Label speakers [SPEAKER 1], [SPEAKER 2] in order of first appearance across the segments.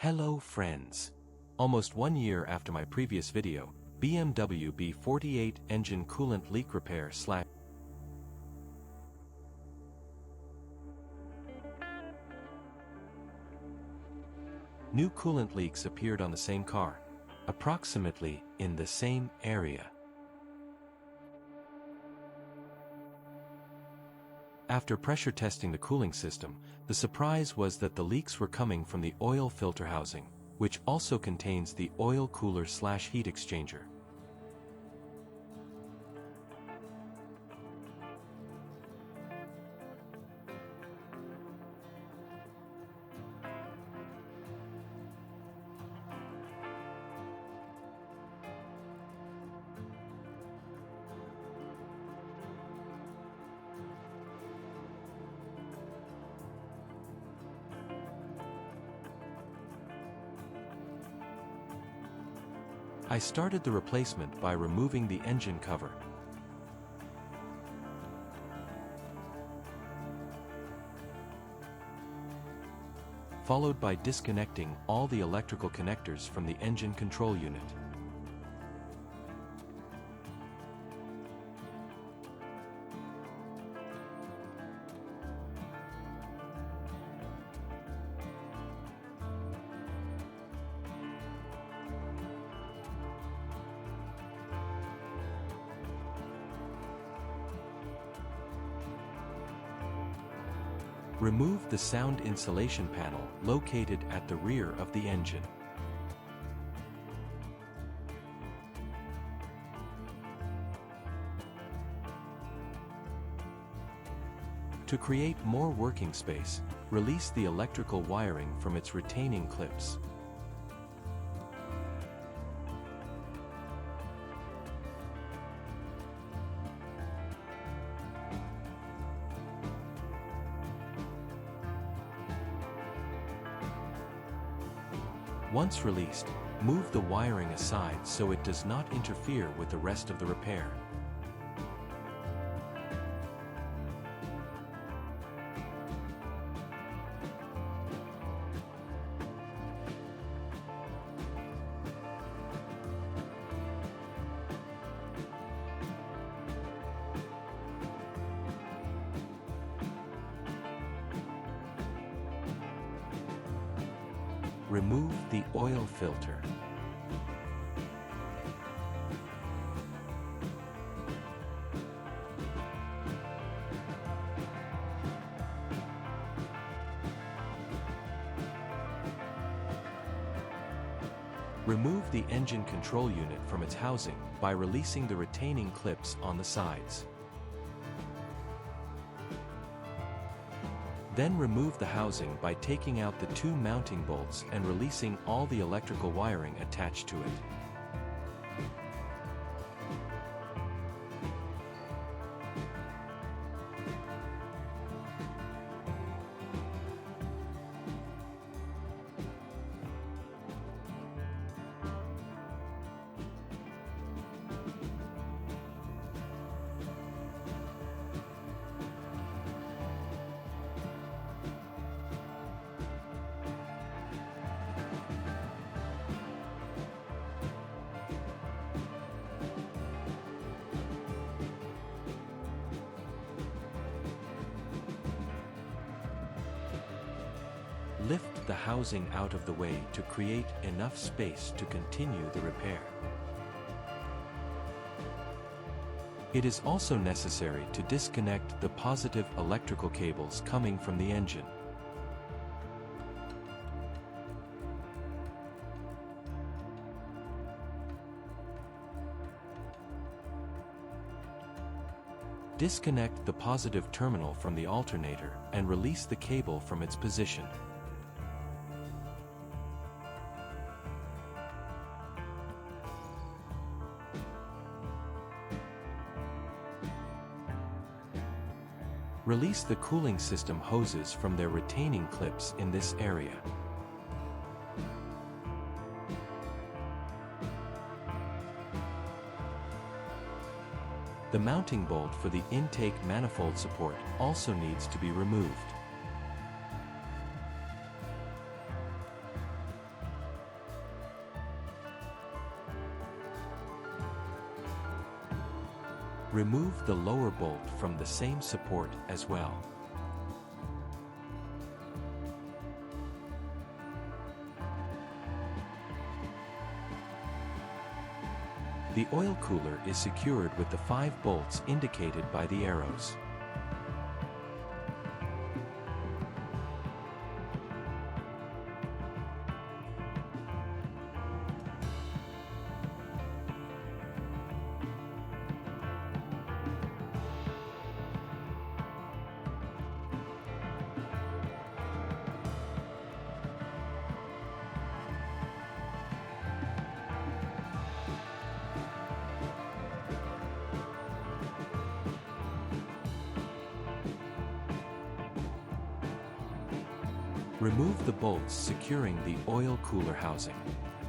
[SPEAKER 1] Hello friends! Almost 1 year after my previous video, BMW B48 engine coolant leak repair / New coolant leaks appeared on the same car, approximately in the same area. After pressure testing the cooling system, the surprise was that the leaks were coming from the oil filter housing, which also contains the oil cooler / heat exchanger. I started the replacement by removing the engine cover. Followed by disconnecting all the electrical connectors from the engine control unit. Remove the sound insulation panel located at the rear of the engine. To create more working space, release the electrical wiring from its retaining clips. Once released, move the wiring aside so it does not interfere with the rest of the repair. Remove the oil filter. Remove the engine control unit from its housing by releasing the retaining clips on the sides. Then remove the housing by taking out the 2 mounting bolts and releasing all the electrical wiring attached to it. Lift the housing out of the way to create enough space to continue the repair. It is also necessary to disconnect the positive electrical cables coming from the engine. Disconnect the positive terminal from the alternator and release the cable from its position. Release the cooling system hoses from their retaining clips in this area. The mounting bolt for the intake manifold support also needs to be removed. Remove the lower bolt from the same support as well. The oil cooler is secured with the 5 bolts indicated by the arrows. Remove the bolts securing the oil cooler housing.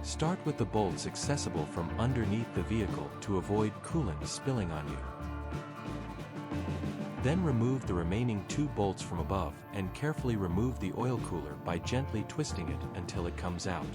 [SPEAKER 1] Start with the bolts accessible from underneath the vehicle to avoid coolant spilling on you. Then remove the remaining 2 bolts from above and carefully remove the oil cooler by gently twisting it until it comes out.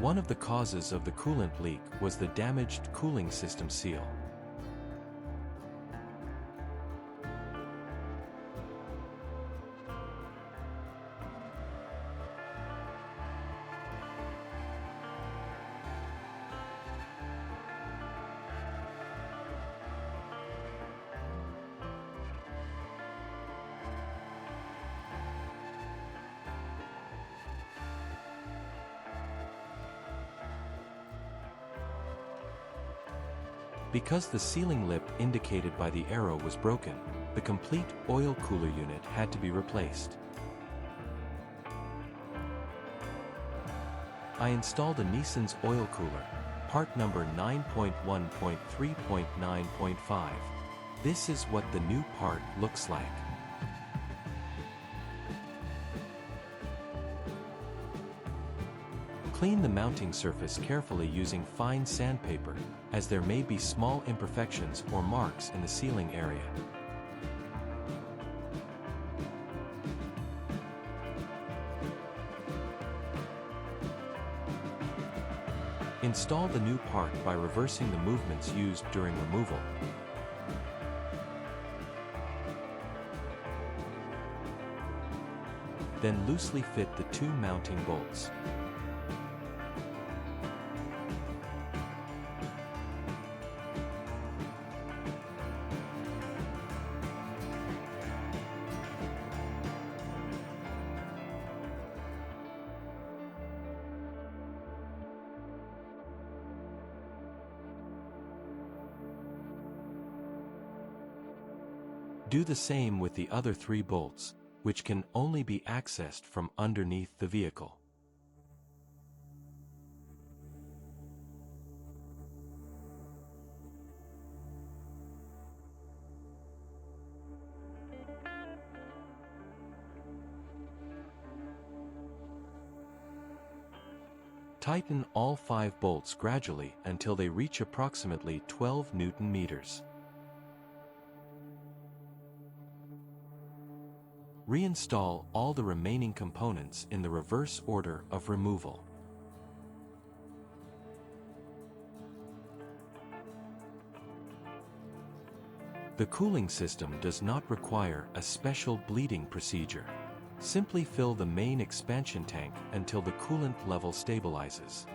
[SPEAKER 1] One of the causes of the coolant leak was the damaged cooling system seal. Because the sealing lip indicated by the arrow was broken, the complete oil cooler unit had to be replaced. I installed a Nissan's oil cooler, part number 9.1.3.9.5. This is what the new part looks like. Clean the mounting surface carefully using fine sandpaper, as there may be small imperfections or marks in the sealing area. Install the new part by reversing the movements used during removal. Then loosely fit the 2 mounting bolts. Do the same with the other 3 bolts, which can only be accessed from underneath the vehicle. Tighten all 5 bolts gradually until they reach approximately 12 Newton meters. Reinstall all the remaining components in the reverse order of removal. The cooling system does not require a special bleeding procedure. Simply fill the main expansion tank until the coolant level stabilizes.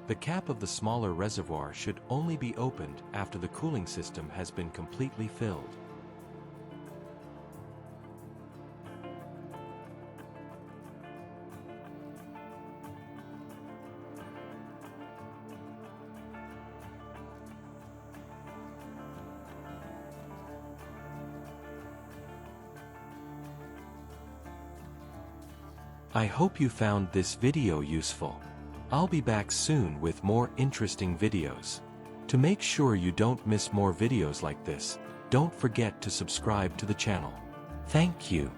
[SPEAKER 1] The cap of the smaller reservoir should only be opened after the cooling system has been completely filled. I hope you found this video useful. I'll be back soon with more interesting videos. To make sure you don't miss more videos like this, don't forget to subscribe to the channel. Thank you.